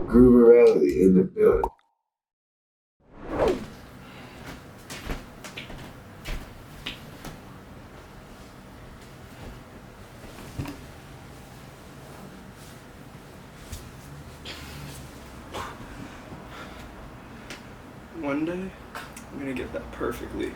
Grooverelly in the building. One day, I'm gonna get that perfectly.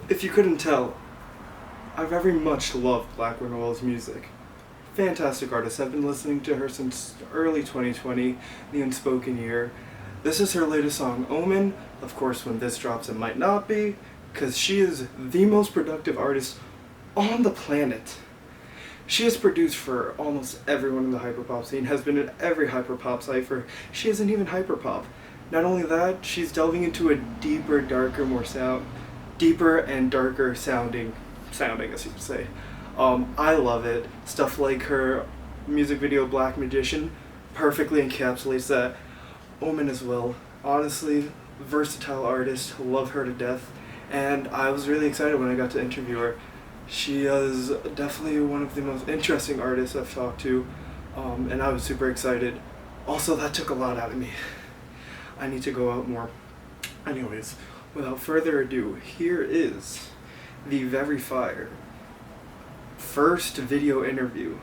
If you couldn't tell, I very much love blackwinterwells' music. Fantastic artist. I've been listening to her since early 2020, the unspoken year. This is her latest song, Omen. Of course, when this drops, it might not be, because she is the most productive artist on the planet. She has produced for almost everyone in the hyperpop scene, has been in every hyperpop cipher. She isn't even hyperpop. Not only that, she's delving into a deeper, darker, deeper and darker sounding, as you could say. I love it. Stuff like her music video Black Magician perfectly encapsulates that. Omen as well. Honestly, versatile artist, love her to death, and I was really excited when I got to interview her. She is definitely one of the most interesting artists I've talked to, and I was super excited. Also, that took a lot out of me. I need to go out more. Anyways, without further ado, here is the very fire first video interview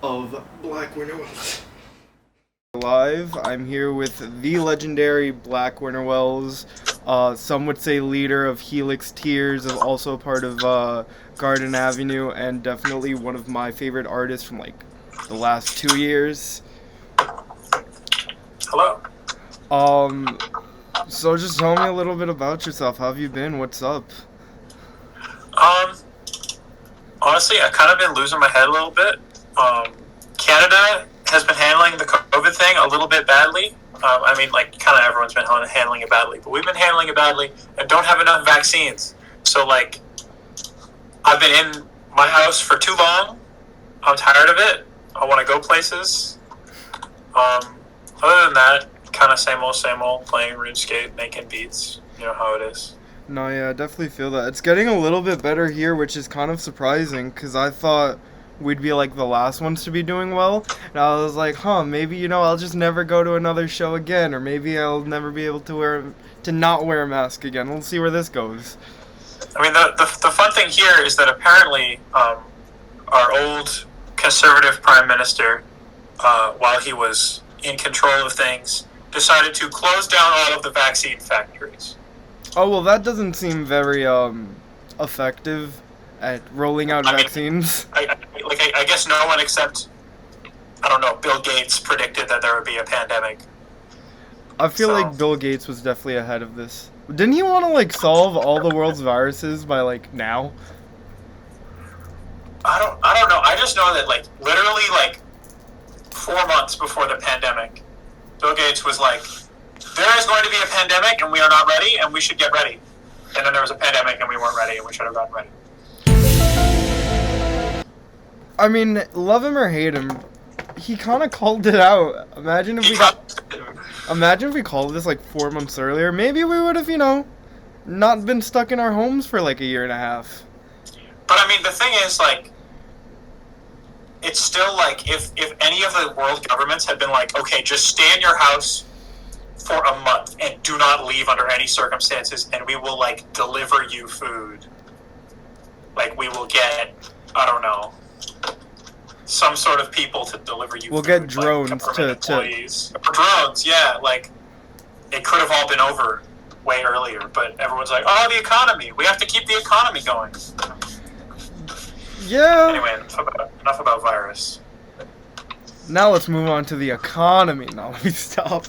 of blackwinterwells. Live, I'm here with the legendary blackwinterwells. Some would say leader of Helix Tears, also part of Garden Avenue, and definitely one of my favorite artists from like the last 2 years. Hello. So just tell me a little bit about yourself. How have you been? What's up? Honestly, I've kind of been losing my head a little bit. Canada has been handling the COVID thing a little bit badly. I mean, like, kind of everyone's been handling it badly, but we've been handling it badly and don't have enough vaccines. So, like, I've been in my house for too long. I'm tired of it. I want to go places. Other than that, kind of same old, playing RuneScape, making beats. You know how it is. No, yeah, I definitely feel that. It's getting a little bit better here, which is kind of surprising, because I thought we'd be like the last ones to be doing well. And I was like, maybe, I'll just never go to another show again, or maybe I'll never be able to not wear a mask again. We'll see where this goes. I mean, the fun thing here is that apparently our old conservative prime minister, while he was in control of things, decided to close down all of the vaccine factories. Oh, well, that doesn't seem very effective at rolling out vaccines. I guess no one except, I don't know, Bill Gates predicted that there would be a pandemic. I feel like Bill Gates was definitely ahead of this. Didn't he want to, like, solve all the world's viruses by, like, now? I don't know. I just know that, like, literally, like, 4 months before the pandemic, Bill Gates was like, there is going to be a pandemic and we are not ready and we should get ready. And then there was a pandemic and we weren't ready and we should have gotten ready. I mean, love him or hate him, he kind of called it out. Imagine if we called this like 4 months earlier. Maybe we would have, not been stuck in our homes for like a year and a half. But I mean, the thing is, like, it's still like if any of the world governments had been like, okay, just stay in your house for a month and do not leave under any circumstances, and we will like deliver you food. Like, we will get, I don't know, some sort of people to deliver you. We'll food, get drones like employees. Or drones, yeah. Like, it could have all been over way earlier, but everyone's like, oh, the economy. We have to keep the economy going. Yeah. Anyway, enough about virus. Now let's move on to the economy. Now let me stop.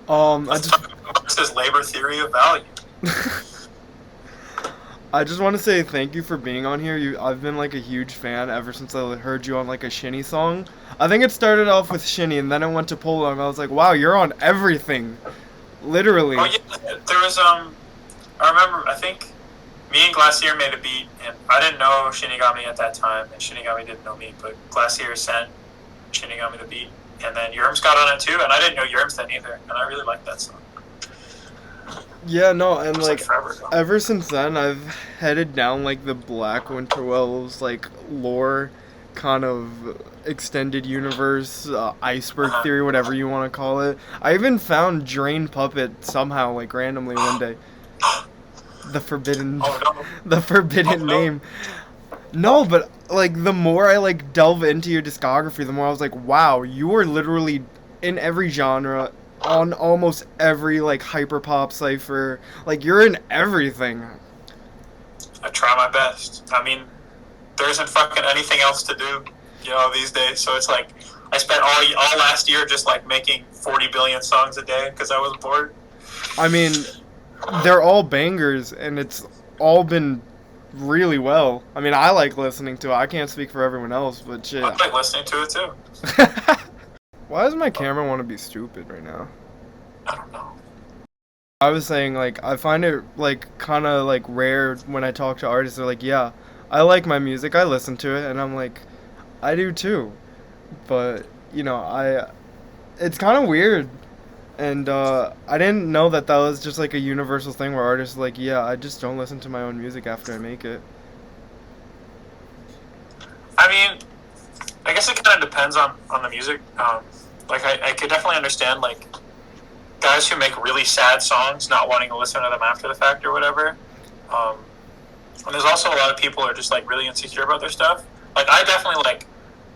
Let's talk about Marx's labor theory of value. I just want to say thank you for being on here. I've been like a huge fan ever since I heard you on like a Shinny song. I think it started off with Shinny and then it went to Polo and I was like, wow, you're on everything. Literally. Oh yeah, there was I remember, I think me and Glacier made a beat, and I didn't know Shinigami at that time, and Shinigami didn't know me, but Glacier sent Shinigami the beat, and then Yerms got on it too, and I didn't know Yerms then either, and I really liked that song. Yeah, no, and It was like forever ago. ever since then I've headed down like the Blackwinterwells like lore kind of extended universe, iceberg theory, whatever you want to call it. I even found Drain Puppet somehow like randomly one day. The forbidden the forbidden name. No, but like the more I like delve into your discography, the more I was like, wow, you are literally in every genre, on almost every like hyperpop cipher. Like you're in everything. I try my best. I mean, there isn't fucking anything else to do, these days. So it's like I spent all last year just like making 40 billion songs a day because I was bored. I mean, they're all bangers, and it's all been really well. I mean, I like listening to it. I can't speak for everyone else, but shit. I like listening to it too. Why does my camera want to be stupid right now? I don't know. I was saying, like, I find it, like, kind of, like, rare when I talk to artists. They're like, yeah, I like my music. I listen to it. And I'm like, I do too. But, it's kind of weird. And I didn't know that was just, like, a universal thing where artists are like, yeah, I just don't listen to my own music after I make it. I mean, I guess it kind of depends on the music. Like, I could definitely understand, like, guys who make really sad songs not wanting to listen to them after the fact or whatever. And there's also a lot of people who are just, like, really insecure about their stuff. Like, I definitely, like,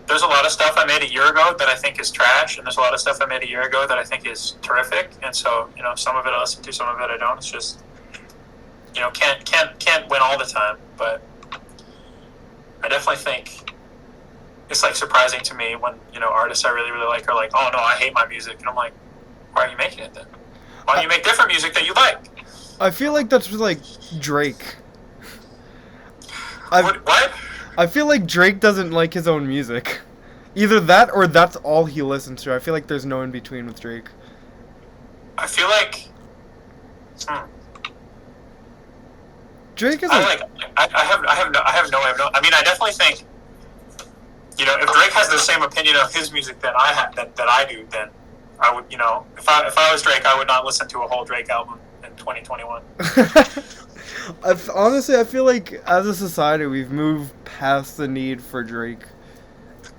there's a lot of stuff I made a year ago that I think is trash, and there's a lot of stuff I made a year ago that I think is terrific. And so, some of it I listen to, some of it I don't. It's just, can't win all the time. But I definitely think it's, like, surprising to me when, artists I really, really like are like, oh, no, I hate my music. And I'm like, why are you making it then? Why don't you make different music that you like? I feel like that's like Drake. What? I feel like Drake doesn't like his own music. Either that or that's all he listens to. I feel like there's no in between with Drake. I feel like Drake is I have no. I mean, I definitely think if Drake has the same opinion of his music that I have that I do, then I would if I was Drake, I would not listen to a whole Drake album in 2021. Honestly, I feel like as a society we've moved past the need for Drake.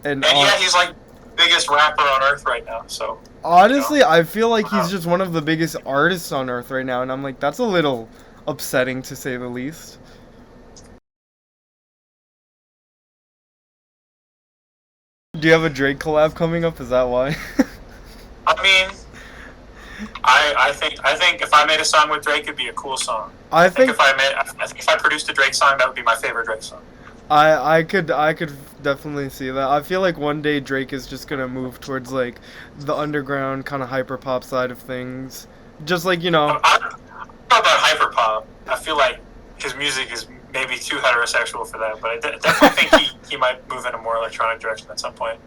And yeah, he's like biggest rapper on earth right now. So honestly, I feel like he's just one of the biggest artists on earth right now, and I'm like, that's a little upsetting to say the least. Do you have a Drake collab coming up? Is that why? I mean, I think if I made a song with Drake, it'd be a cool song. I think if I produced a Drake song, that would be my favorite Drake song. I could definitely see that. I feel like one day Drake is just gonna move towards like the underground kind of hyper pop side of things, just like I don't know about hyper pop. I feel like his music is maybe too heterosexual for that, but I definitely think he might move in a more electronic direction at some point.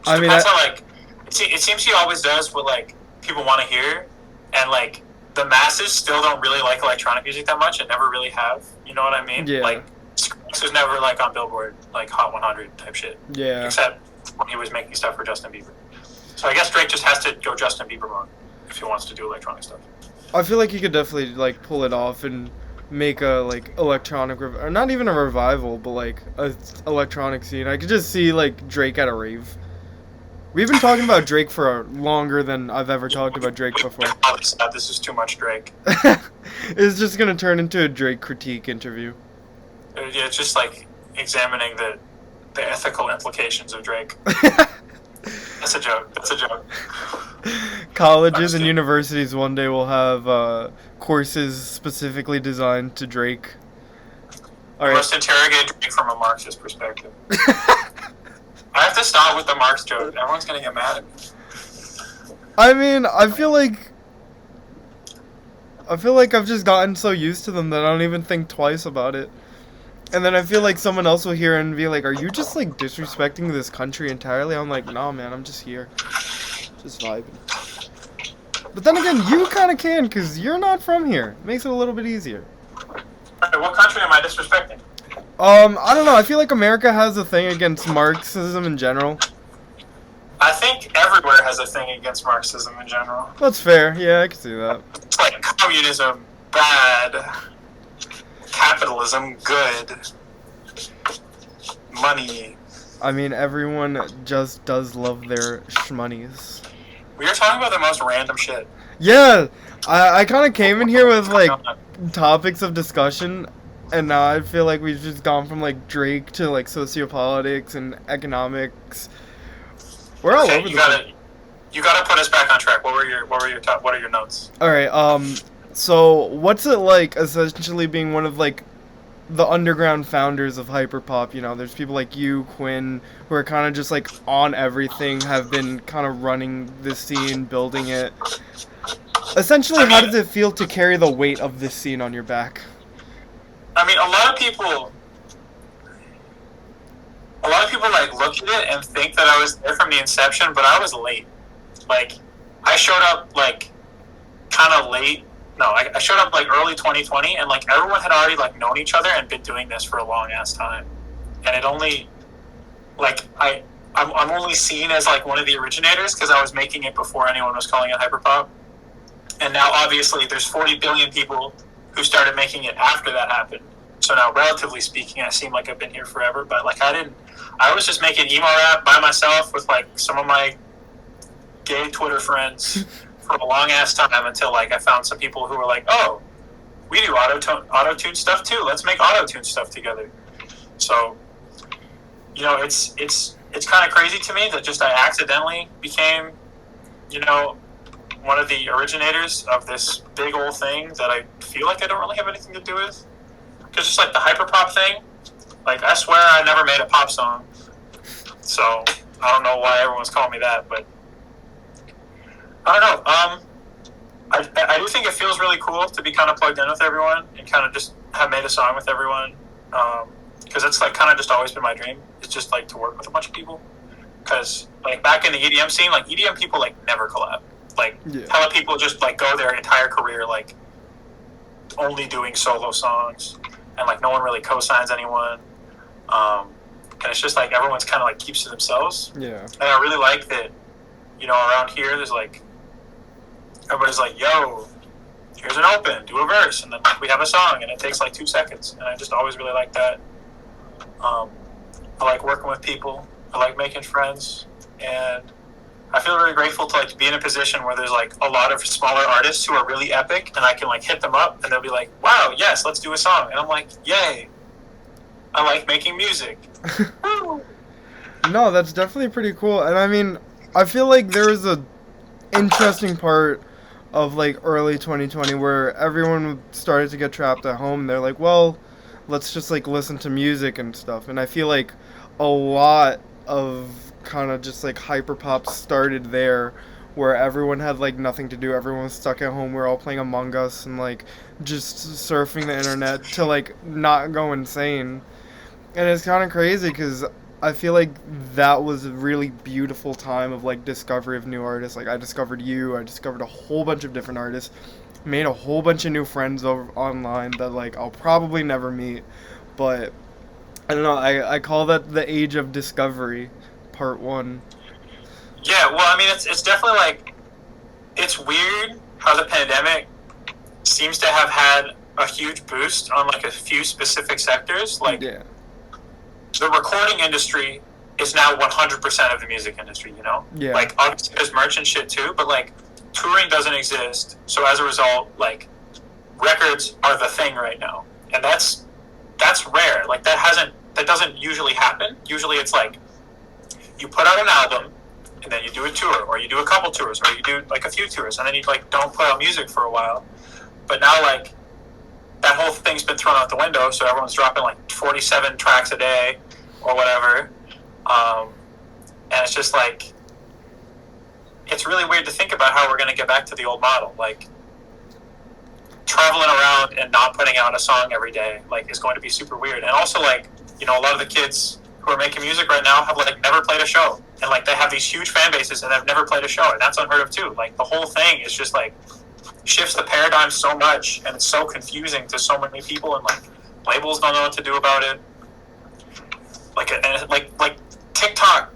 I mean, it seems he always does what like people want to hear, and like the masses still don't really like electronic music that much, and never really have. You know what I mean? Yeah. Like, Skrillex was never like on Billboard, like Hot 100 type shit. Yeah. Except when he was making stuff for Justin Bieber. So I guess Drake just has to go Justin Bieber mode if he wants to do electronic stuff. I feel like he could definitely like pull it off and make a like electronic or not even a revival, but like a electronic scene. I could just see like Drake at a rave. We've been talking about Drake for longer than I've ever talked about Drake before. This is too much Drake. It's just gonna turn into a Drake critique interview. Yeah, it's just like examining the ethical implications of Drake. That's a joke. Colleges and universities one day will have courses specifically designed to Drake. All right. Must interrogate Drake from a Marxist perspective. I have to stop with the Marx joke. Everyone's gonna get mad at me. I mean, I feel like I feel like I've just gotten so used to them that I don't even think twice about it. And then I feel like someone else will hear and be like, are you just like disrespecting this country entirely? I'm like, nah, man, I'm just here. Just vibing. But then again, you kind of can, because you're not from here. Makes it a little bit easier. What country am I disrespecting? I don't know. I feel like America has a thing against Marxism in general. I think everywhere has a thing against Marxism in general. That's fair. Yeah, I can see that. It's like communism, bad. Capitalism, good. Money. I mean, everyone just does love their shmonies. We are talking about the most random shit. Yeah, I kind of came in here with, like, topics of discussion, and now I feel like we've just gone from, like, Drake to, like, sociopolitics and economics. We're all over the place. You gotta put us back on track. What are your notes? Alright, so what's it like, essentially being one of, like, the underground founders of hyperpop? You know, there's people like you, Quinn, who are kind of just, like, on everything, have been kind of running the scene, building it. Essentially, how does it feel to carry the weight of this scene on your back? I mean, a lot of people, like, look at it and think that I was there from the inception, but I was late. Like, I showed up, like, kind of late. No, I showed up, like, early 2020, and, like, everyone had already, like, known each other and been doing this for a long-ass time. And it only, like, I'm only seen as, like, one of the originators because I was making it before anyone was calling it hyperpop. And now, obviously, there's 40 billion people who started making it after that happened. So now, relatively speaking, I seem like I've been here forever, but, like, I was just making emo rap by myself with, like, some of my gay Twitter friends for a long-ass time until, like, I found some people who were like, oh, we do auto-tune stuff, too. Let's make auto-tune stuff together. So, you know, it's kind of crazy to me that just I accidentally became, you know, one of the originators of this big old thing that I feel like I don't really have anything to do with. Because just, like, the hyperpop thing, like, I swear I never made a pop song. So, I don't know why everyone's calling me that, but I don't know. I do think it feels really cool to be kind of plugged in with everyone and kind of just have made a song with everyone. Because it's, like, kind of just always been my dream. It's just, like, to work with a bunch of people. Because, like, back in the EDM scene, like, EDM people, like, never collab. Like, hella people just, like, go their entire career, like, only doing solo songs. And, like, no one really co-signs anyone. And it's just, like, everyone's kind of, like, keeps to themselves. Yeah. And I really like that, you know, around here, there's, like, everybody's like, yo, here's an open, do a verse. And then, like, we have a song, and it takes, like, 2 seconds. And I just always really like that. I like working with people. I like making friends. And I feel really grateful to, like, be in a position where there's, like, a lot of smaller artists who are really epic, and I can, like, hit them up, and they'll be like, wow, yes, let's do a song. And I'm like, yay. I like making music. No, that's definitely pretty cool. And I mean, I feel like there was a interesting part of, like, early 2020 where everyone started to get trapped at home. They're like, well, let's just, like, listen to music and stuff. And I feel like a lot of kind of just, like, hyperpop started there, where everyone had, like, nothing to do. Everyone was stuck at home. We were all playing Among Us and, like, just surfing the internet to, like, not go insane. And it's kind of crazy because I feel like that was a really beautiful time of, like, discovery of new artists. Like, I discovered you. I discovered a whole bunch of different artists. Made a whole bunch of new friends over online that, like, I'll probably never meet. But I don't know. I call that the age of discovery, part 1. Yeah, well, I mean, it's definitely, like, it's weird how the pandemic seems to have had a huge boost on, like, a few specific sectors. Like, yeah. The recording industry is now 100% of the music industry, you know? Yeah. Like, obviously there's merch and shit too, but, like, touring doesn't exist. So as a result, like, records are the thing right now. And that's rare. Like, that doesn't usually happen. Usually it's like, you put out an album, and then you do a tour, or you do a couple tours, or you do, like, a few tours, and then you, like, don't put out music for a while. But now, like, that whole thing's been thrown out the window, so everyone's dropping, like, 47 tracks a day, or whatever. And it's just, like, it's really weird to think about how we're going to get back to the old model. Like, traveling around and not putting out a song every day, like, is going to be super weird. And also, like, you know, a lot of the kids who are making music right now have, like, never played a show. And, like, they have these huge fan bases and they've never played a show. And that's unheard of, too. Like, the whole thing is just, like, shifts the paradigm so much, and it's so confusing to so many people, and, like, labels don't know what to do about it. Like TikTok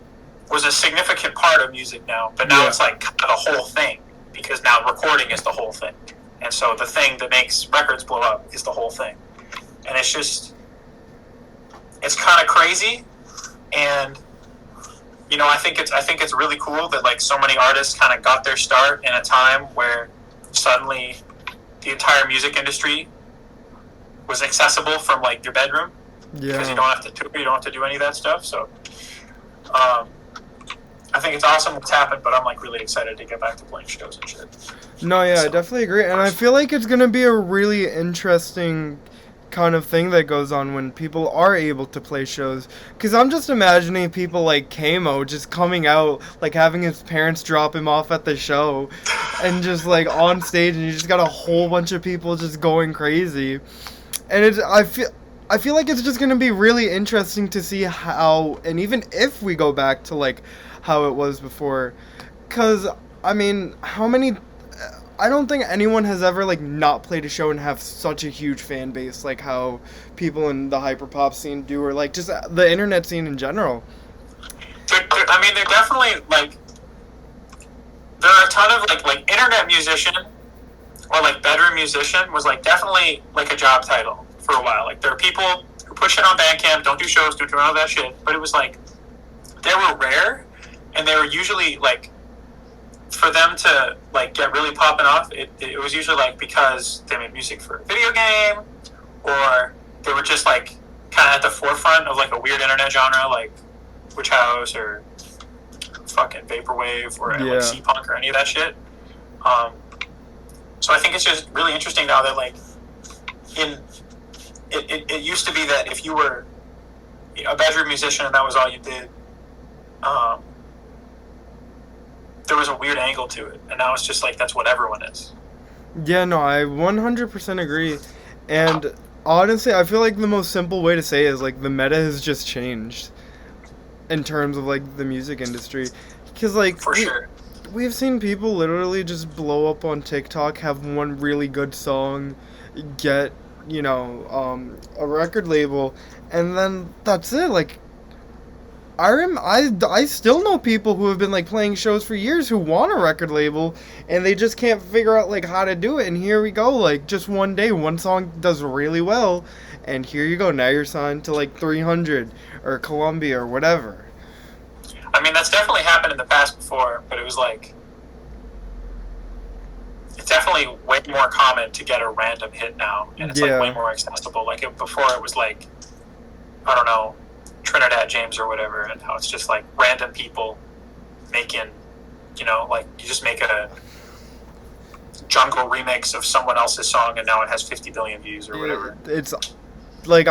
was a significant part of music now, but now it's, like, kind of the whole thing, because now recording is the whole thing. And so the thing that makes records blow up is the whole thing. And it's just, it's kind of crazy. And, you know, I think it's really cool that, like, so many artists kind of got their start in a time where suddenly the entire music industry was accessible from, like, your bedroom. Because you don't have to do any of that stuff. So I think it's awesome what's happened, but I'm, like, really excited to get back to playing shows and shit. No, yeah, so, I definitely agree. And I feel like it's going to be a really interesting kind of thing that goes on when people are able to play shows. Because I'm just imagining people like Kamo just coming out, like, having his parents drop him off at the show and just, like, on stage, and you just got a whole bunch of people just going crazy. And I feel like it's just going to be really interesting to see how, and even if we go back to, like, how it was before. Because, I mean, I don't think anyone has ever, like, not played a show and have such a huge fan base like how people in the hyperpop scene do, or, like, just the internet scene in general. I mean, they're definitely, like, there are a ton of, like internet musician or, like, bedroom musician was, like, definitely, like, a job title for a while. Like, there are people who push it on Bandcamp, don't do shows, don't do all that shit, but it was, like, they were rare, and they were usually, like, for them to, like, get really popping off, it was usually, like, because they made music for a video game, or they were just, like, kind of at the forefront of, like, a weird internet genre, like Witch House or fucking Vaporwave or like C-Punk or any of that shit. So I think it's just really interesting now that, like, it used to be that if you were a bedroom musician and that was all you did, there was a weird angle to it, and now it's just like that's what everyone is. Yeah, no, I 100% agree. And honestly, I feel like the most simple way to say it is, like, the meta has just changed in terms of, like, the music industry. Because, like, for sure, we've seen people literally just blow up on TikTok, have one really good song, get, you know, a record label, and then that's it. Like, I still know people who have been, like, playing shows for years who want a record label, and they just can't figure out, like, how to do it. And here we go, like, just one day, one song does really well, and here you go, now you're signed to, like, 300 or Columbia or whatever. I mean, that's definitely happened in the past before, but it was, like, it's definitely way more common to get a random hit now, and it's, like, way more accessible. Like, before it was, like, I don't know, Trinidad James or whatever, and how it's just, like, random people making, you know, like, you just make a jungle remix of someone else's song and now it has 50 billion views or whatever. It's like,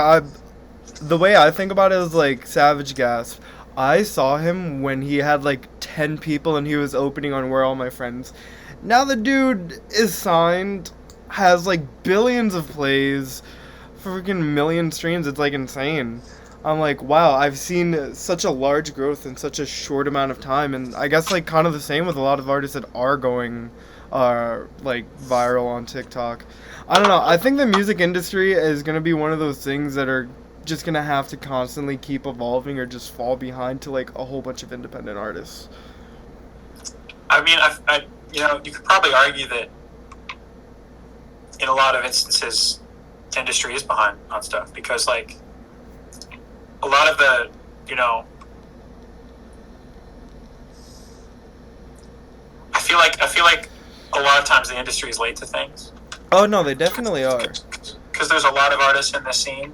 the way I think about it is like Savage Gas. I saw him when he had like 10 people and he was opening on Where All My Friends. Now the dude is signed, has like billions of plays, freaking million streams. It's like insane. I'm like, wow, I've seen such a large growth in such a short amount of time. And I guess like kind of the same with a lot of artists that are going like viral on TikTok. I don't know. I think the music industry is going to be one of those things that are just going to have to constantly keep evolving or just fall behind to like a whole bunch of independent artists. I mean, I you know, you could probably argue that in a lot of instances, the industry is behind on stuff because like a lot of the, you know, I feel like a lot of times the industry is late to things. Oh no, they definitely are. Because there's a lot of artists in this scene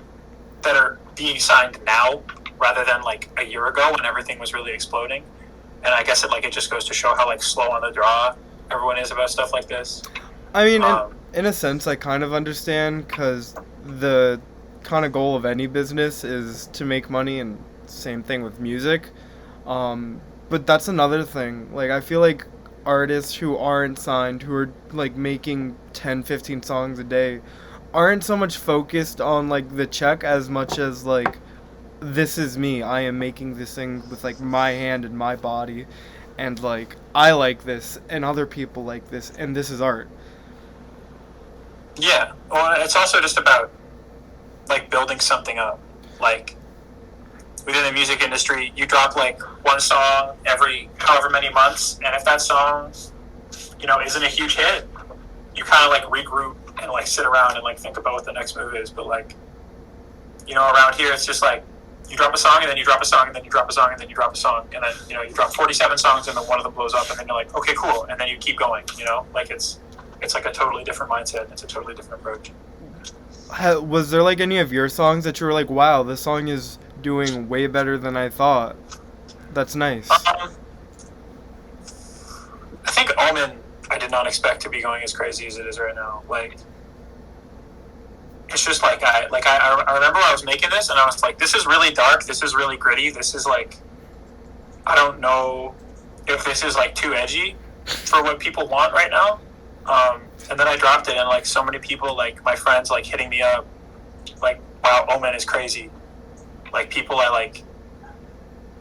that are being signed now rather than like a year ago when everything was really exploding. And I guess it just goes to show how like slow on the draw everyone is about stuff like this. I mean, in a sense, I kind of understand because the kind of goal of any business is to make money, and same thing with music. But that's another thing. Like, I feel like artists who aren't signed, who are like making 10, 15 songs a day, aren't so much focused on like the check as much as like, this is me. I am making this thing with like my hand and my body, and like I like this, and other people like this, and this is art. Yeah. Well, it's also just about like building something up. Like within the music industry, you drop like one song every however many months, and if that song, isn't a huge hit, you kind of like regroup and like sit around and like think about what the next move is. But like, around here, it's just like you drop a song and then you drop a song and then you drop a song and then you drop a song and then you drop 47 songs and then one of them blows up and then you're like, okay, cool, and then you keep going. Like it's like a totally different mindset. It's a totally different approach. Was there like any of your songs that you were like, wow, this song is doing way better than I thought? That's nice. I think Omen, I did not expect to be going as crazy as it is right now. Like, it's just like I remember I was making this and I was like, this is really dark. This is really gritty. This is like, I don't know if this is like too edgy for what people want right now. And then I dropped it, and like so many people, like my friends, like hitting me up, like, wow, Omen is crazy. Like people I like,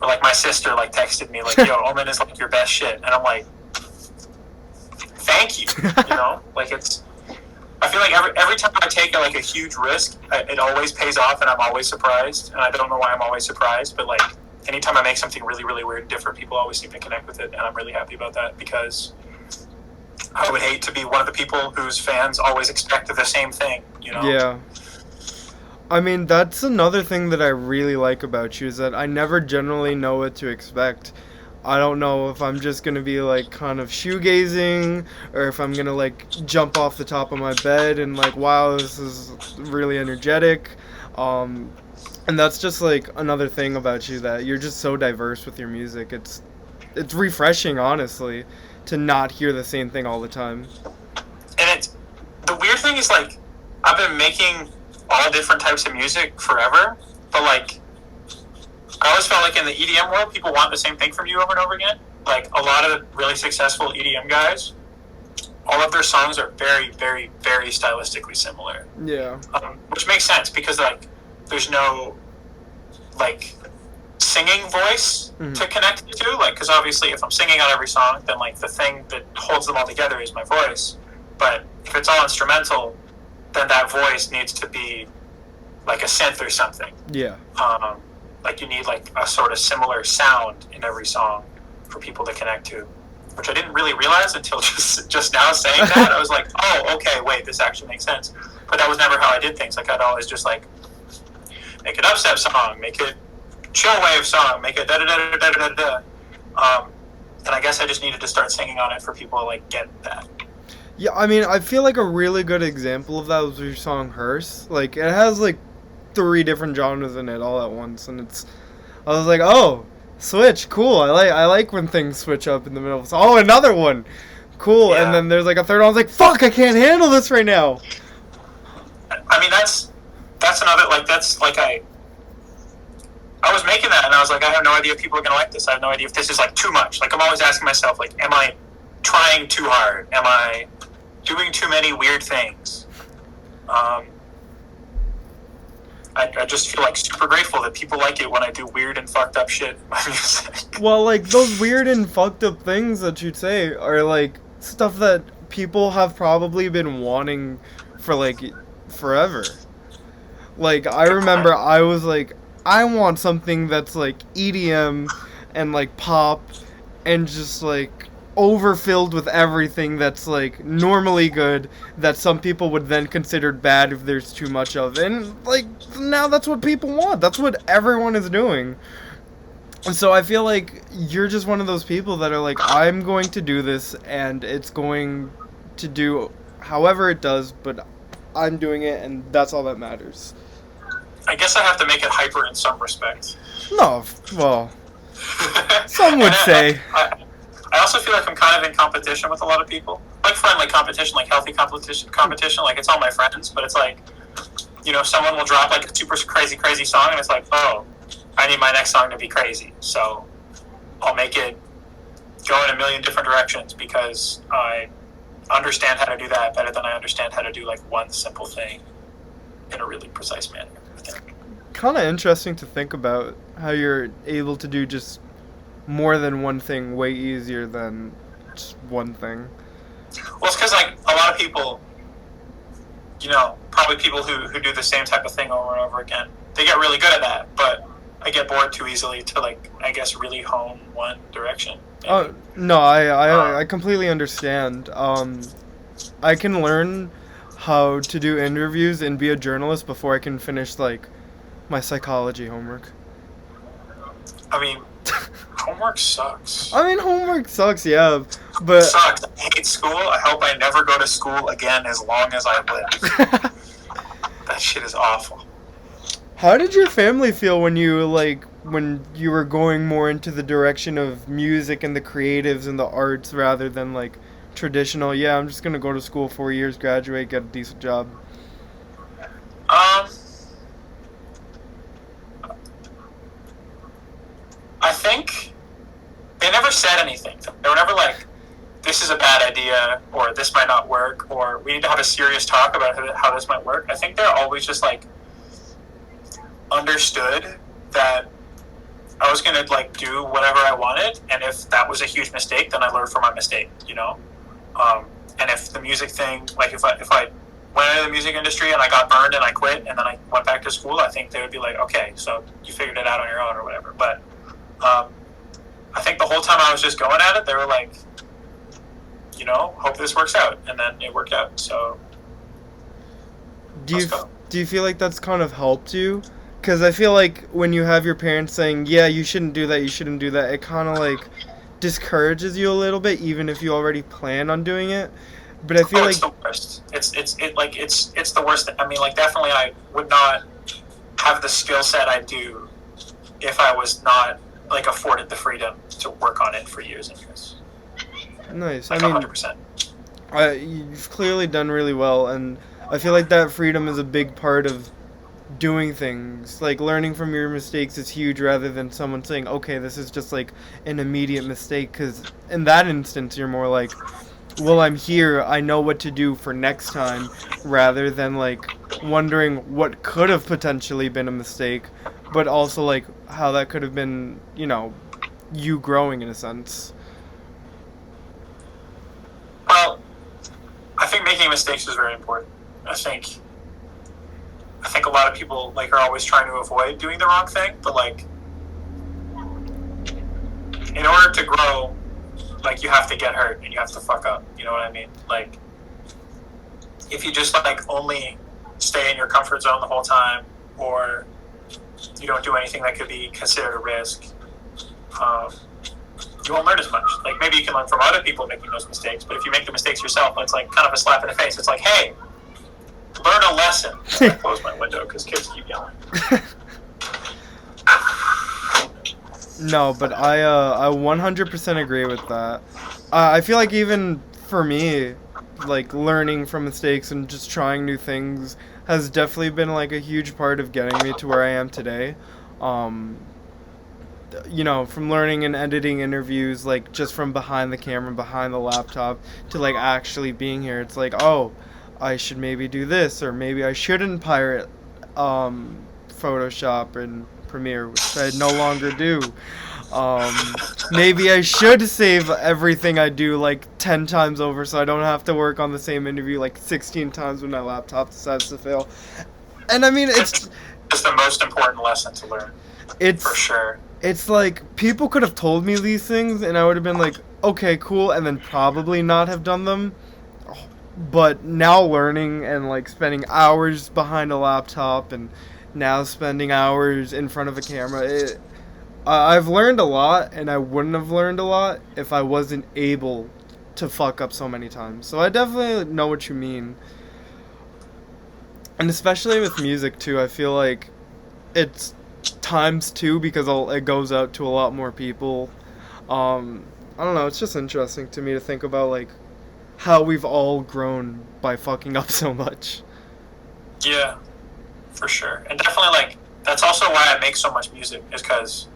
or like my sister like texted me like, yo, Omen is like your best shit, and I'm like, thank you. Like it's. I feel like every time I take like a huge risk, it always pays off, and I'm always surprised. And I don't know why I'm always surprised, but like anytime I make something really, really weird and different, people always seem to connect with it, and I'm really happy about that because I would hate to be one of the people whose fans always expect the same thing, Yeah. I mean, that's another thing that I really like about you, is that I never generally know what to expect. I don't know if I'm just going to be, like, kind of shoegazing, or if I'm going to, like, jump off the top of my bed and, like, wow, this is really energetic. And that's just, like, another thing about you, that you're just so diverse with your music. It's refreshing, honestly, to not hear the same thing all the time. And the weird thing is, like, I've been making all different types of music forever, but, like, I always felt like in the EDM world, people want the same thing from you over and over again. Like, a lot of really successful EDM guys, all of their songs are very, very, very stylistically similar. Yeah. Which makes sense, because, like, there's no, like, singing voice to connect to, like, because obviously if I'm singing on every song, then like the thing that holds them all together is my voice. But if it's all instrumental, then that voice needs to be like a synth or something. Yeah. Like you need like a sort of similar sound in every song for people to connect to, which I didn't really realize until just now saying that. I was like, oh, okay, wait, this actually makes sense. But that was never how I did things. Like I'd always just like make an upstep song, make it chill wave song, make it da da da da da da da. And I guess I just needed to start singing on it for people to like get that. Yeah, I mean, I feel like a really good example of that was your song Hearse. Like, it has like 3 different genres in it all at once, and I was like, oh, switch, cool. I like when things switch up in the middle. Oh, another one, cool. Yeah. And then there's like a third one. I was like, fuck, I can't handle this right now. I mean, that's another, like, that's like I was making that, and I was like, I have no idea if people are going to like this. I have no idea if this is, like, too much. Like, I'm always asking myself, like, am I trying too hard? Am I doing too many weird things? I just feel, like, super grateful that people like it when I do weird and fucked up shit in my music. Well, like, those weird and fucked up things that you'd say are, like, stuff that people have probably been wanting for, like, forever. Like, I remember I was like, I want something that's like EDM and like pop and just like overfilled with everything that's like normally good that some people would then consider bad if there's too much of. And like now that's what people want. That's what everyone is doing. And so I feel like you're just one of those people that are like, I'm going to do this and it's going to do however it does, but I'm doing it and that's all that matters. I guess I have to make it hyper in some respect. No, well, some would say. I also feel like I'm kind of in competition with a lot of people. Like friendly competition, like healthy competition. Like it's all my friends, but it's like, you know, someone will drop like a super crazy song and it's like, oh, I need my next song to be crazy. So I'll make it go in a million different directions because I understand how to do that better than I understand how to do like one simple thing in a really precise manner, I think. Kind of interesting to think about how you're able to do just more than one thing way easier than just one thing. Well, it's because like a lot of people, probably people who do the same type of thing over and over again, they get really good at that, but I get bored too easily to like, I guess, really hone one direction. Maybe. Oh, no, I completely understand. I can learn how to do interviews and be a journalist before I can finish like my psychology homework. I mean, homework sucks. I mean, homework sucks, yeah, but... It sucks. I hate school. I hope I never go to school again as long as I live. That shit is awful. How did your family feel when you were going more into the direction of music and the creatives and the arts rather than, like, traditional, yeah, I'm just gonna go to school 4 years, graduate, get a decent job? I think they never said anything. They were never like, this is a bad idea, or this might not work, or we need to have a serious talk about how this might work. I think they're always just like understood that I was gonna like do whatever I wanted, and if that was a huge mistake, then I learned from my mistake, and if the music thing, like if I went into the music industry and I got burned and I quit and then I went back to school, I think they would be like, okay, so you figured it out on your own or whatever. But I think the whole time I was just going at it, they were like, hope this works out, and then it worked out. So do you feel like that's kind of helped you? Because I feel like when you have your parents saying, yeah, you shouldn't do that, it kind of like discourages you a little bit, even if you already plan on doing it. But I feel like it's the worst. It's the worst. I mean, like, definitely I would not have the skill set I do if I was not like afforded the freedom to work on it for years and years. Nice. Like, I mean, 100%. You've clearly done really well, and I feel like that freedom is a big part of doing things. Like, learning from your mistakes is huge rather than someone saying, okay, this is just like an immediate mistake, because in that instance you're more like, well, I'm here, I know what to do for next time, rather than like wondering what could have potentially been a mistake, but also like how that could have been, you growing in a sense. Well, I think making mistakes is very important. I think a lot of people like are always trying to avoid doing the wrong thing, but like in order to grow, like, you have to get hurt and you have to fuck up. You know what I mean? Like, if you just like only stay in your comfort zone the whole time, or you don't do anything that could be considered a risk, you won't learn as much. Like, maybe you can learn from other people making those mistakes, but if you make the mistakes yourself, it's like kind of a slap in the face. It's like, hey, learn a lesson. I close my window because kids keep yelling. No, but I 100% agree with that. I feel like even for me, like, learning from mistakes and just trying new things has definitely been like a huge part of getting me to where I am today. From learning and editing interviews, like, just from behind the camera, behind the laptop, to like actually being here. It's like, oh, I should maybe do this, or maybe I shouldn't pirate Photoshop and Premiere, which I no longer do. Maybe I should save everything I do like 10 times over so I don't have to work on the same interview like 16 times when my laptop decides to fail. And I mean, it's the most important lesson to learn. It's for sure. It's like, people could have told me these things and I would have been like, okay, cool, and then probably not have done them. But now learning and like spending hours behind a laptop and now spending hours in front of a camera, I've learned a lot, and I wouldn't have learned a lot if I wasn't able to fuck up so many times. So I definitely know what you mean. And especially with music too, I feel like it's times two because it goes out to a lot more people. I don't know, it's just interesting to me to think about like how we've all grown by fucking up so much. Yeah, for sure. And definitely, like, that's also why I make so much music, is because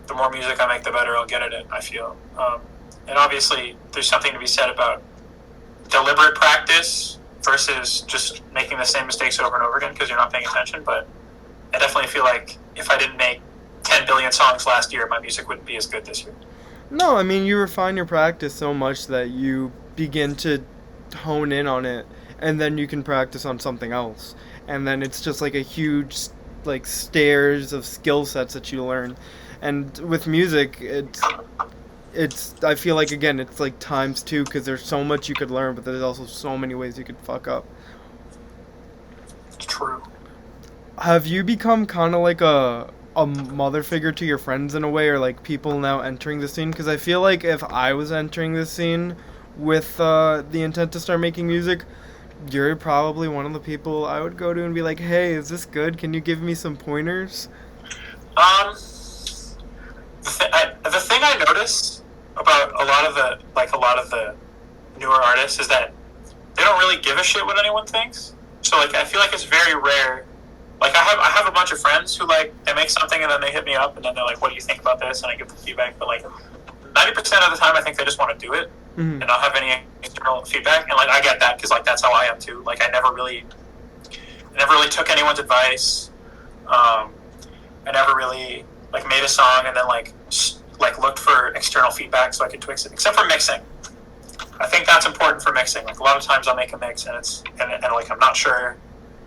the more music I make, the better I'll get at it, I feel. And obviously, there's something to be said about deliberate practice versus just making the same mistakes over and over again because you're not paying attention. But I definitely feel like if I didn't make 10 billion songs last year, my music wouldn't be as good this year. No, I mean, you refine your practice so much that you begin to hone in on it, and then you can practice on something else. And then it's just like a huge, like, stairs of skill sets that you learn. And with music, it's I feel like, again, it's like times two because there's so much you could learn, but there's also so many ways you could fuck up. True. Have you become kind of like a mother figure to your friends in a way, or like people now entering the scene? Because I feel like if I was entering this scene with the intent to start making music, you're probably one of the people I would go to and be like, hey, is this good? Can you give me some pointers? The thing I notice about a lot of the newer artists is that they don't really give a shit what anyone thinks. So like I feel like it's very rare. Like I have a bunch of friends who like they make something and then they hit me up and then they're like, what do you think about this? And I give them feedback. But like 90% of the time I think they just want to do it and not have any external feedback. And like I get that because like that's how I am too. Like I never really took anyone's advice. I never really like made a song and then like looked for external feedback so I could twix it, except for mixing. I think that's important for mixing. Like a lot of times I'll make a mix and like I'm not sure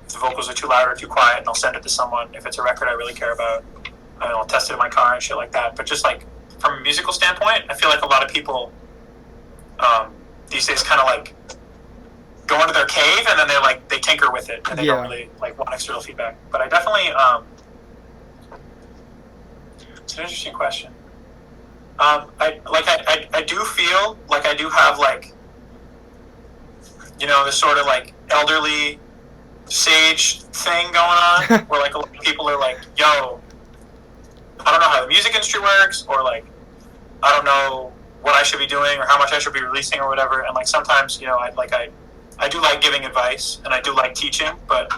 if the vocals are too loud or too quiet, and I'll send it to someone if it's a record I really care about. I'll test it in my car and shit like that. But just like from a musical standpoint, I feel like a lot of people these days kind of like go into their cave and then they tinker with it and they don't really like want external feedback. But I definitely it's an interesting question. I do feel like I do have like, you know, this sort of like elderly sage thing going on where like a lot of people are like, yo, I don't know how the music industry works, or like I don't know what I should be doing or how much I should be releasing or whatever. And like sometimes, you know, I do like giving advice and I do like teaching, but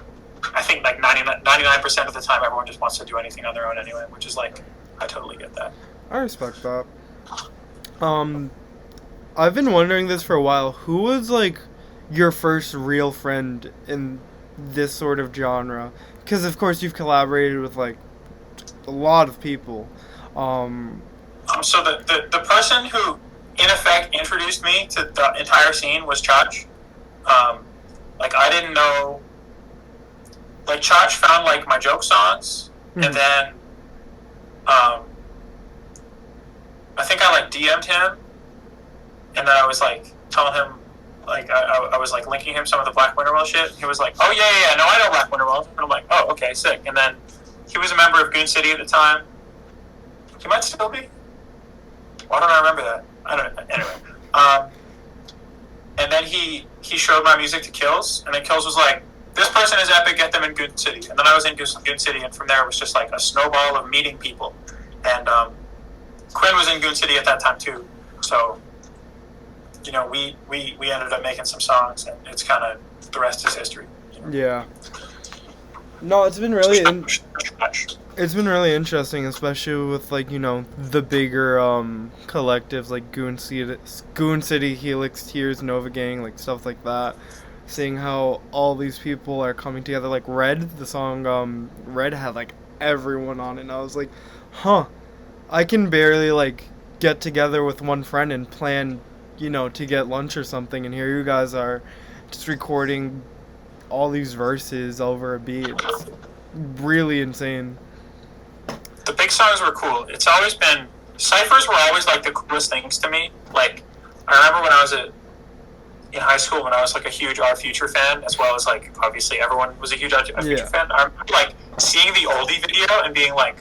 I think like 99% of the time everyone just wants to do anything on their own anyway, which is like, I totally get that. I respect that. I've been wondering this for a while. Who was like your first real friend in this sort of genre? Because of course you've collaborated with like a lot of people. So the person who in effect introduced me to the entire scene was Chach. Like I didn't know. Like Chach found like my joke songs, and then I think I like DM'd him, and then I was like telling him, like I was like linking him some of the Blackwinterwells shit. He was like, oh yeah, no, I know Blackwinterwells. And I'm like, oh okay, sick. And then he was a member of Goon City at the time. He might still be. Why don't I remember that? I don't know. Anyway, and then he showed my music to Kills, and then Kills was like, this person is epic, get them in Goon City. And then I was in Goon City, and from there it was just like a snowball of meeting people. And Quinn was in Goon City at that time too, so you know we ended up making some songs, and it's kind of the rest is history. You know? Yeah. No, it's been really it's been really interesting, especially with like, you know, the bigger collectives like Goon City, Helix, Tears, Nova Gang, like stuff like that. Seeing how all these people are coming together, like Red, the song Red had like everyone on it, and I was like, huh. I can barely, like, get together with one friend and plan, you know, to get lunch or something, and here you guys are just recording all these verses over a beat. It's really insane. The big songs were cool. It's always been... Cyphers were always, like, the coolest things to me. Like, I remember when I was in high school, when I was, like, a huge Our Future fan, as well as, like, obviously everyone was a huge Our Future fan. I remember, like, seeing the oldie video and being like,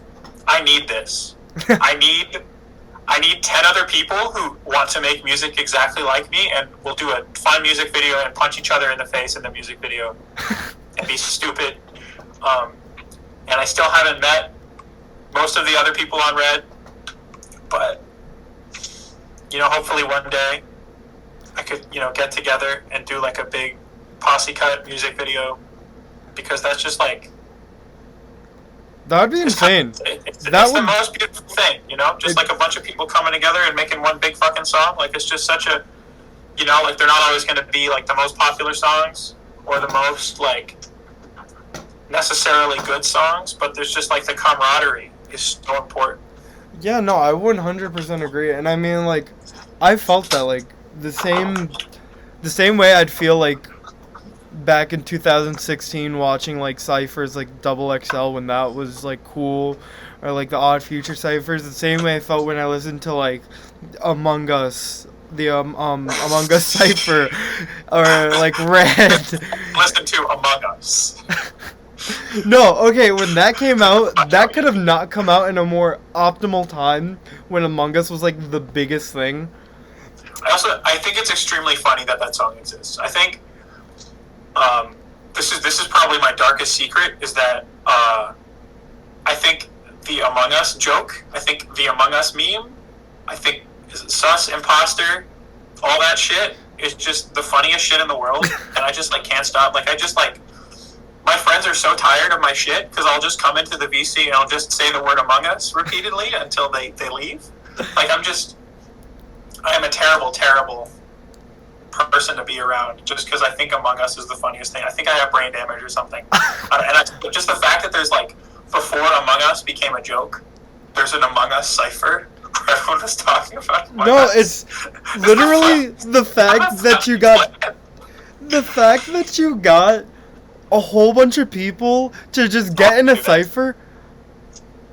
I need this. I need 10 other people who want to make music exactly like me, and we'll do a fun music video and punch each other in the face in the music video and be stupid. And I still haven't met most of the other people on Red, but you know, hopefully one day I could, you know, get together and do like a big posse cut music video, because that's just like That'd be insane. It's the most beautiful thing, you know? Just like a bunch of people coming together and making one big fucking song. Like, it's just such a, you know, like, they're not always going to be, like, the most popular songs or the most, like, necessarily good songs, but there's just, like, the camaraderie is so important. Yeah, no, I 100% agree. And I mean, like, I felt that, like, the same way I'd feel, like, back in 2016 watching, like, cyphers like Double XL when that was, like, cool, or, like, the Odd Future cyphers, the same way I felt when I listened to, like, Among Us, the Among Us cipher, or, like, Red. Listen to Among Us. No, okay, when that came out, that could have not come out in a more optimal time when Among Us was, like, the biggest thing. I think it's extremely funny that song exists. I think this is probably my darkest secret, is that I think the Among Us joke, I think the Among Us meme, I think sus, imposter, all that shit is just the funniest shit in the world, and I just, like, can't stop. Like, I just, like, my friends are so tired of my shit because I'll just come into the VC and I'll just say the word Among Us repeatedly until they leave. Like, I am a terrible, terrible person to be around just because I think Among Us is the funniest thing. I think I have brain damage or something. Just the fact that there's, like, before Among Us became a joke, there's an Among Us cipher where everyone was talking about Among Us. It's literally the fact that you got a whole bunch of people to just get in a cipher.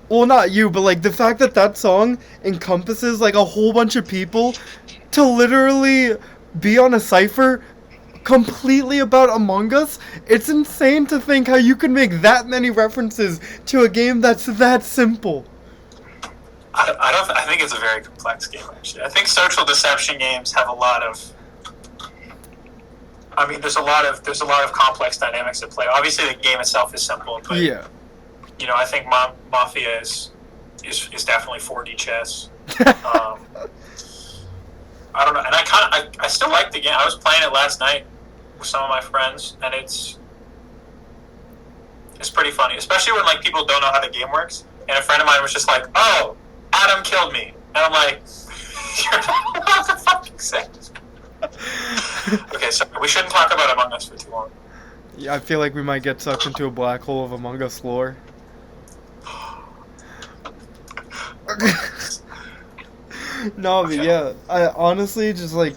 Well, not you, but, like, the fact that song encompasses, like, a whole bunch of people to literally be on a cipher completely about Among Us. It's insane to think how you can make that many references to a game that's that simple. I think it's a very complex game, actually. I think social deception games have a lot of, I mean, there's a lot of complex dynamics at play. Obviously, the game itself is simple, but yeah, you know, I think Mafia is definitely 4D chess. I don't know, and I still like the game. I was playing it last night with some of my friends, and it's pretty funny, especially when, like, people don't know how the game works. And a friend of mine was just like, "Oh, Adam killed me," and I'm like, "You're not allowed to fucking say it." Okay, so we shouldn't talk about Among Us for too long. Yeah, I feel like we might get sucked into a black hole of Among Us lore. No, but yeah, I honestly just, like,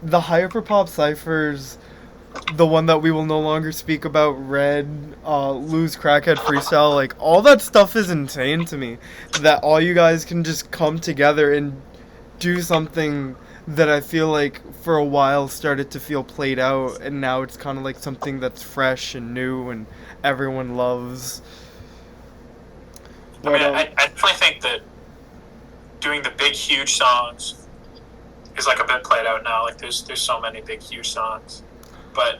the hyperpop ciphers, the one that we will no longer speak about, Red, Lose Crackhead Freestyle, like, all that stuff is insane to me. That all you guys can just come together and do something that I feel like for a while started to feel played out, and now it's kind of like something that's fresh and new and everyone loves. But, I definitely think that doing the big, huge songs is, like, a bit played out now. Like, there's so many big, huge songs. But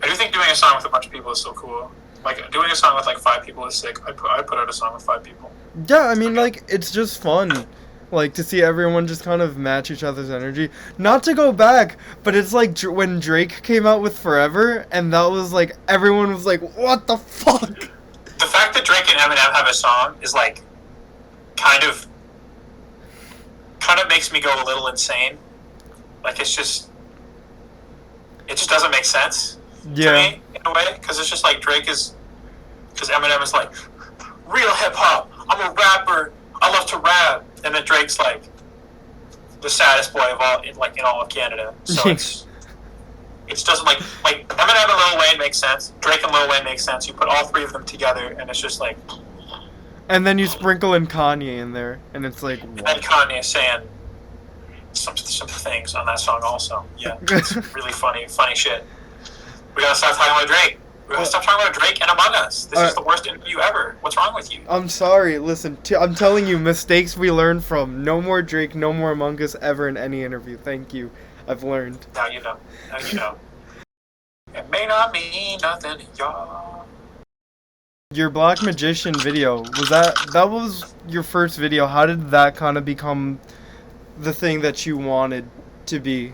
I do think doing a song with a bunch of people is so cool. Like, doing a song with, like, 5 people is sick. I put out a song with 5 people. Yeah, I mean, like, it's just fun. Like, to see everyone just kind of match each other's energy. Not to go back, but it's like when Drake came out with Forever, and that was, like, everyone was like, what the fuck? The fact that Drake and Eminem have a song is, like, kind of makes me go a little insane. Like, it just doesn't make sense to me, in a way, because it's just like because Eminem is like, real hip-hop, I'm a rapper, I love to rap, and then Drake's like the saddest boy of all, like, in all of Canada. So it doesn't, like Eminem and Lil Wayne makes sense, Drake and Lil Wayne makes sense. You put all 3 of them together, and it's just like. And then you sprinkle in Kanye in there, and it's like. What? And Kanye saying some things on that song also. Yeah, it's really funny shit. We gotta stop talking about Drake. We gotta stop talking about Drake and Among Us. This is the worst interview ever. What's wrong with you? I'm sorry. Listen, I'm telling you, mistakes we learn from. No more Drake, no more Among Us ever in any interview. Thank you. I've learned. Now you know. It may not mean nothing to y'all. Your Black Magician video, that was your first video. How did that kind of become the thing that you wanted to be?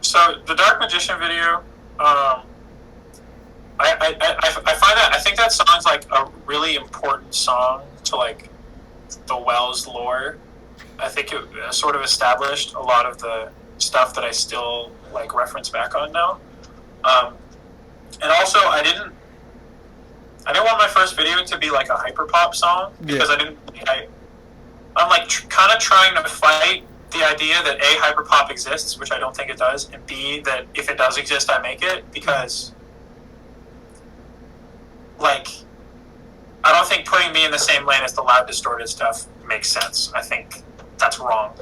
So the Dark Magician video, I I find that I think that song's like a really important song to like the Wells lore. I think it sort of established a lot of the stuff that I still like reference back on now. And also, I didn't want my first video to be like a hyperpop song because I'm like kind of trying to fight the idea that A, hyperpop exists, which I don't think it does, and B, that if it does exist, I make it, because like I don't think putting me in the same lane as the loud distorted stuff makes sense. I think that's wrong.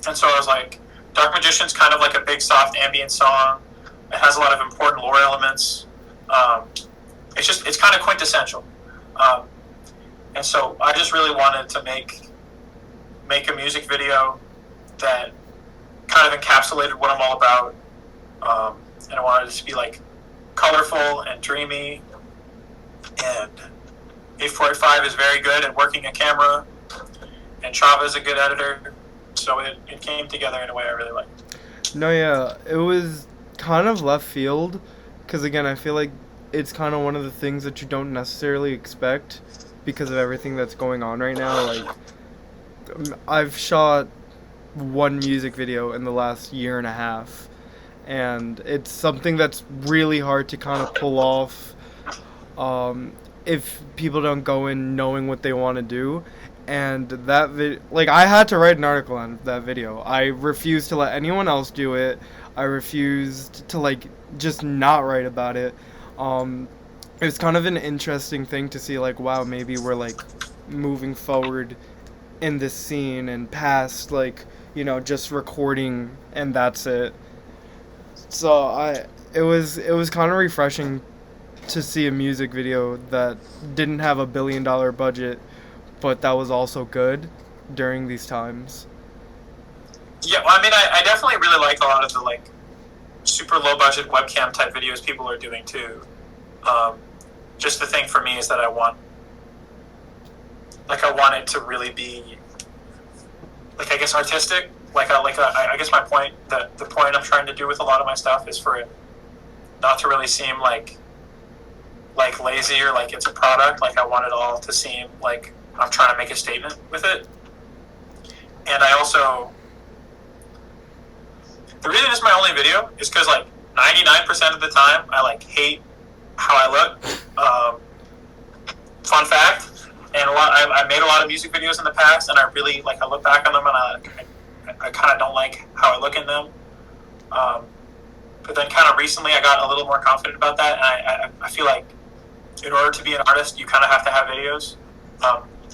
And so I was like, Dark Magician's kind of like a big soft ambient song. It has a lot of important lore elements. It's kind of quintessential. And so I just really wanted to make a music video that kind of encapsulated what I'm all about. And I wanted it to be like colorful and dreamy. And 845 is very good at working a camera. And Chava is a good editor. So it came together in a way I really liked. No, yeah, it was kind of left field. Because again, I feel like it's kind of one of the things that you don't necessarily expect because of everything that's going on right now. Like, I've shot one music video in the last year and a half, and it's something that's really hard to kind of pull off if people don't go in knowing what they want to do. And that like, I had to write an article on that video. I refused to let anyone else do it. I refused to like just not write about it. It was kind of an interesting thing to see, like, wow, maybe we're like moving forward in this scene and past, like, you know, just recording and that's it. So it was kind of refreshing to see a music video that didn't have $1 billion budget, but that was also good during these times. Yeah, well, I mean, I definitely really like a lot of the like super low budget webcam type videos people are doing too. Just the thing for me is that I want it to really be like, I guess, artistic. I guess my point, the point I'm trying to do with a lot of my stuff is for it not to really seem like lazy or like it's a product. Like, I want it all to seem like I'm trying to make a statement with it. And I also, the reason it's my only video is because like 99% of the time I like hate how I look. Fun fact. And I made a lot of music videos in the past, and I really like, I look back on them and I kind of don't like how I look in them. But then kind of recently I got a little more confident about that, and I feel like in order to be an artist, you kind of have to have videos.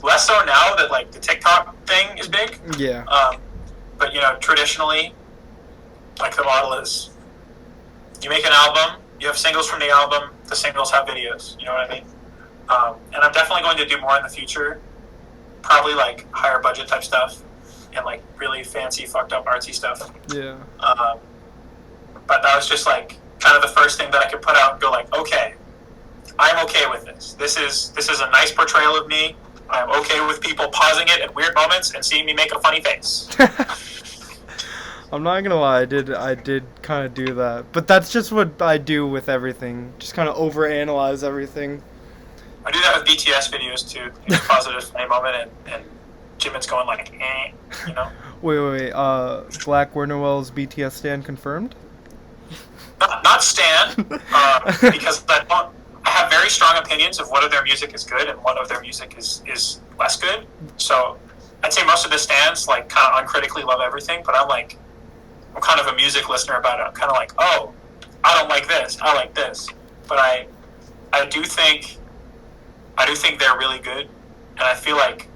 Less so now that like the TikTok thing is big. Yeah. But you know, traditionally, like the model is, you make an album, you have singles from the album, the singles have videos. You know what I mean? And I'm definitely going to do more in the future. Probably like higher budget type stuff and like really fancy, fucked up, artsy stuff. Yeah. But that was just like kind of the first thing that I could put out and go like, okay, I'm okay with this. This is a nice portrayal of me. I'm okay with people pausing it at weird moments and seeing me make a funny face. I'm not gonna lie, I did kind of do that, but that's just what I do with everything. Just kind of overanalyze everything. I do that with BTS videos too. You pause it at a funny moment, and Jimin's going like, you know. Wait. blackwinterwells BTS stan confirmed? Not stan, because I have very strong opinions of what of their music is good and what of their music is less good. So I'd say most of the stans like kind of uncritically love everything, but I'm kind of a music listener about it. I'm kind of like, oh, I don't like this, I like this, but I do think they're really good, and I feel like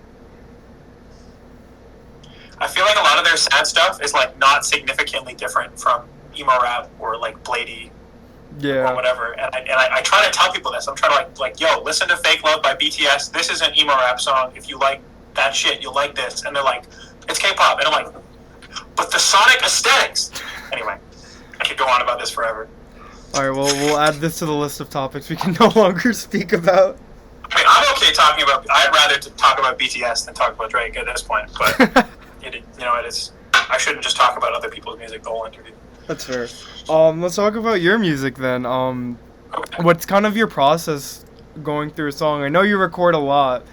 a lot of their sad stuff is like not significantly different from emo rap or like Blady. Yeah. Or whatever, and I try to tell people this. I'm trying to like, yo, listen to Fake Love by BTS. This is an emo rap song. If you like that shit, you'll like this. And they're like, it's K-pop. And I'm like, but the sonic aesthetics. Anyway, I could go on about this forever. All right, well, we'll add this to the list of topics we can no longer speak about. I mean, I'm okay talking about. I'd rather talk about BTS than talk about Drake at this point. But it is. I shouldn't just talk about other people's music the whole interview. That's fair. Let's talk about your music then. what's kind of your process going through a song? I know you record a lot,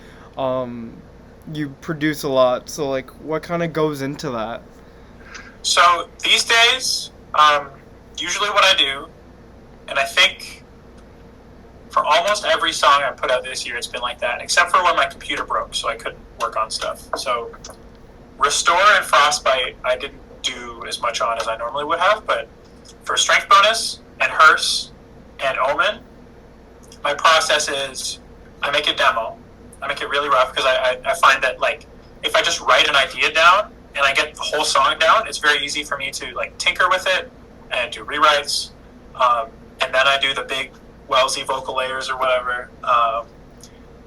you produce a lot, so like what kind of goes into that? So these days, usually what I do, and I think for almost every song I put out this year, it's been like that, except for when my computer broke, so I couldn't work on stuff. So Restore and Frostbite, I didn't do as much on as I normally would have, but for Strength Bonus and Hearse and Omen, my process is I make a demo. I make it really rough because I find that like if I just write an idea down and I get the whole song down, it's very easy for me to like tinker with it and do rewrites. And then I do the big Wellsy vocal layers or whatever.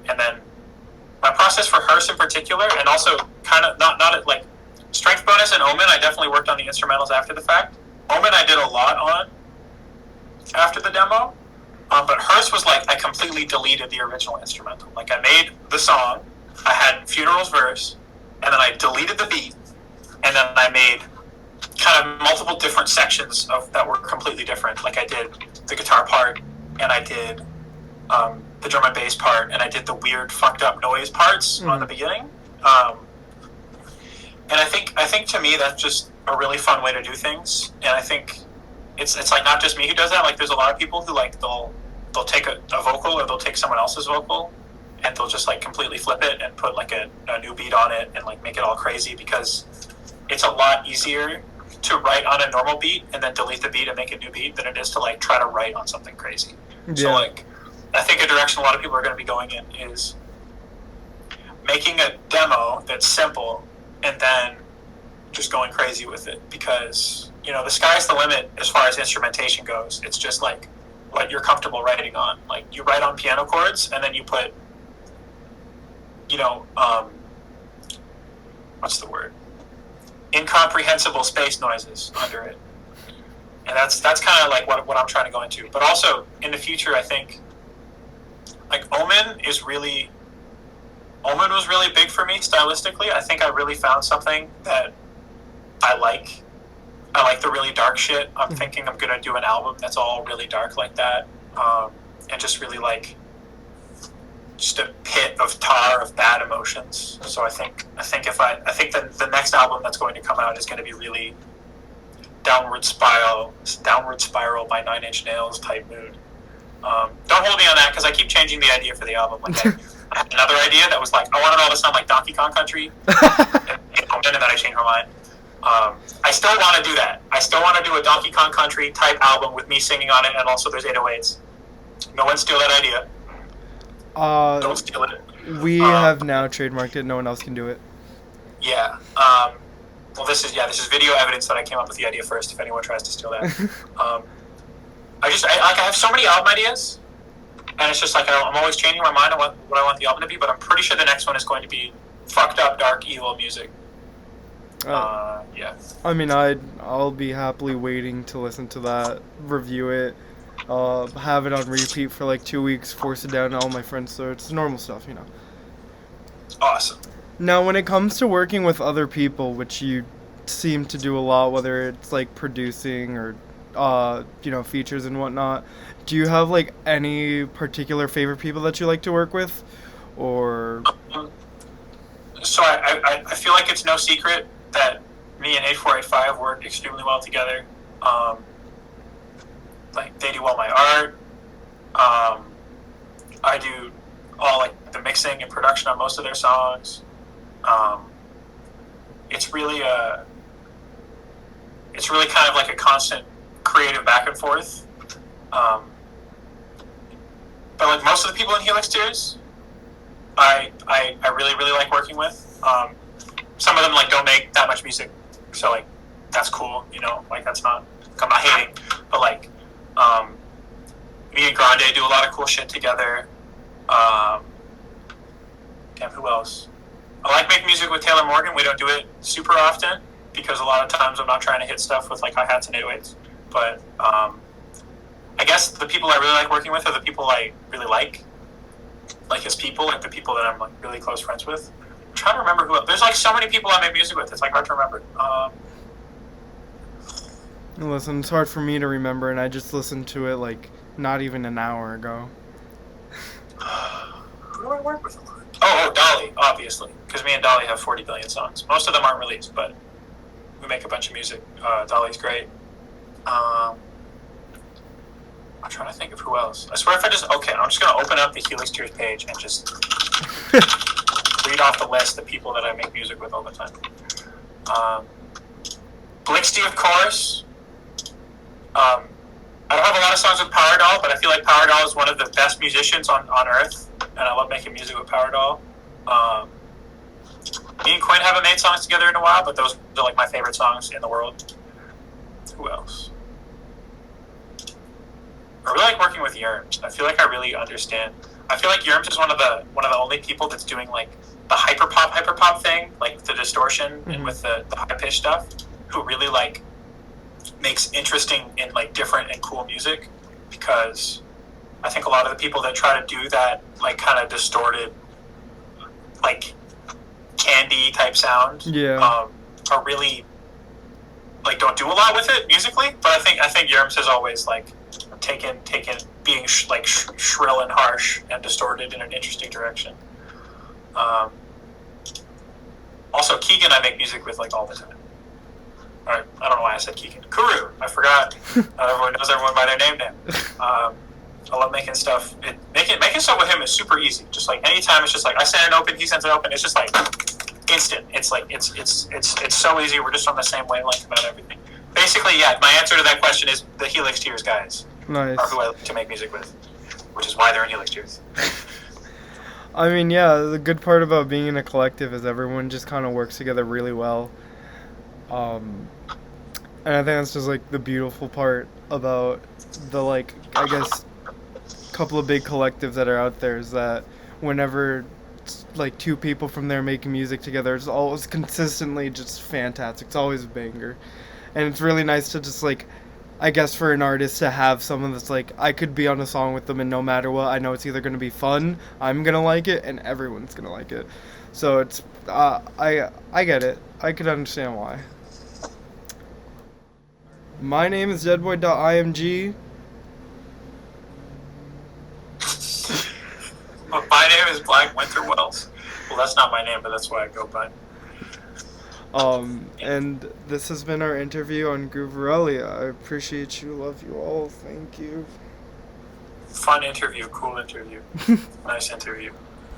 And then my process for Hearse in particular, and also kind of not like Strength Bonus and Omen, I definitely worked on the instrumentals after the fact. Omen I did a lot on after the demo. But Hearse was like I completely deleted the original instrumental. Like I made the song, I had Funeral's verse, and then I deleted the beat, and then I made kind of multiple different sections of that were completely different. Like I did the guitar part, and I did the drum and bass part, and I did the weird fucked up noise parts on the beginning. And I think to me that's just a really fun way to do things. And I think it's like not just me who does that. Like there's a lot of people who like they'll take a vocal or they'll take someone else's vocal and they'll just like completely flip it and put like a new beat on it and like make it all crazy, because it's a lot easier to write on a normal beat and then delete the beat and make a new beat than it is to like try to write on something crazy. Yeah. So like I think a direction a lot of people are going to be going in is making a demo that's simple and then just going crazy with it, because you know the sky's the limit as far as instrumentation goes. It's just like what you're comfortable writing on. Like you write on piano chords and then you put, you know, what's the word? Incomprehensible space noises under it. And that's kind of like what I'm trying to go into. But also in the future, I think like Omen was really big for me stylistically. I think I really found something that I like. I like the really dark shit. I'm thinking I'm gonna do an album that's all really dark like that, and just really like just a pit of tar of bad emotions. So I think that the next album that's going to come out is going to be really downward spiral by 9 Inch Nails type mood. Don't hold me on that because I keep changing the idea for the album. Like I had another idea that was like I wanted all to sound like Donkey Kong Country, and then I changed my mind. I still want to do that. I still want to do a Donkey Kong Country type album with me singing on it, and also there's 808s. No one steal that idea. Don't steal it. We have now trademarked it. No one else can do it. Yeah. Well, this is video evidence that I came up with the idea first. If anyone tries to steal that, I have so many album ideas, and it's just like I'm always changing my mind on what I want the album to be. But I'm pretty sure the next one is going to be fucked up, dark, evil music. Yeah. I mean, I'll be happily waiting to listen to that, review it, have it on repeat for like 2 weeks, force it down to all my friends, so it's normal stuff, you know. Awesome. Now, when it comes to working with other people, which you seem to do a lot, whether it's like producing or, you know, features and whatnot, do you have like any particular favorite people that you like to work with, or? So I feel like it's no secret that me and 8485 work extremely well together. Like they do all my art. I do all like the mixing and production on most of their songs. It's really kind of like a constant creative back and forth. But like most of the people in Helix Tears, I really, really like working with. Some of them like don't make that much music, so like that's cool, you know, like that's not, I'm not hating, but like me and Grande do a lot of cool shit together. Who else? I like making music with Taylor Morgan. We don't do it super often because a lot of times I'm not trying to hit stuff with like hi-hats and 808s, but I guess the people I really like working with are the people I really like his people, like the people that I'm like really close friends with. I'm trying to remember who else. There's like so many people I make music with, it's like hard to remember. Listen, it's hard for me to remember, and I just listened to it like not even an hour ago. Who do I work with a lot? Oh, Dolly, obviously, because me and Dolly have 40 billion songs. Most of them aren't released, but we make a bunch of music. Dolly's great. I'm trying to think of who else. I swear if I'm just going to open up the Helix Tears page and just read off the list of people that I make music with all the time. Blixty, of course. I don't have a lot of songs with Power Doll, but I feel like Power Doll is one of the best musicians on Earth, and I love making music with Power Doll. Me and Quinn haven't made songs together in a while, but those are like my favorite songs in the world. Who else? I really like working with Yerms. I feel like I really understand. I feel like Yerms is one of the only people that's doing like the hyper pop thing, like with the distortion and with the high pitch stuff, who really like makes interesting and like different and cool music, because I think a lot of the people that try to do that like kind of distorted like candy type sound are really like don't do a lot with it musically, but I think Yerms has always like taken being shrill and harsh and distorted in an interesting direction. Also Keegan I make music with like all the time. I don't know why I said Keegan. Kuru, I forgot. Everyone knows everyone by their name now. I love making stuff. Making stuff with him is super easy. Just like anytime, it's just like I send it open, he sends it open. It's just like instant. It's like it's so easy. We're just on the same wavelength about everything. Basically, yeah. My answer to that question is the Helix Tears guys. Nice. Are who I like to make music with, which is why they're in Helix Tears. I mean, yeah. The good part about being in a collective is everyone just kind of works together really well. And I think that's just like the beautiful part about the like I guess couple of big collectives that are out there is that whenever like two people from there making music together, it's always consistently just fantastic. It's always a banger, and it's really nice to just like I guess for an artist to have someone that's like I could be on a song with them and no matter what I know it's either gonna be fun, I'm gonna like it, and everyone's gonna like it. So it's I get it. I could understand why. My name is Deadboy.img. My name is blackwinterwells. Well, that's not my name, but that's what I go by. And this has been our interview on Grooverelly. I appreciate you, love you all, thank you. Fun interview, cool interview, nice interview.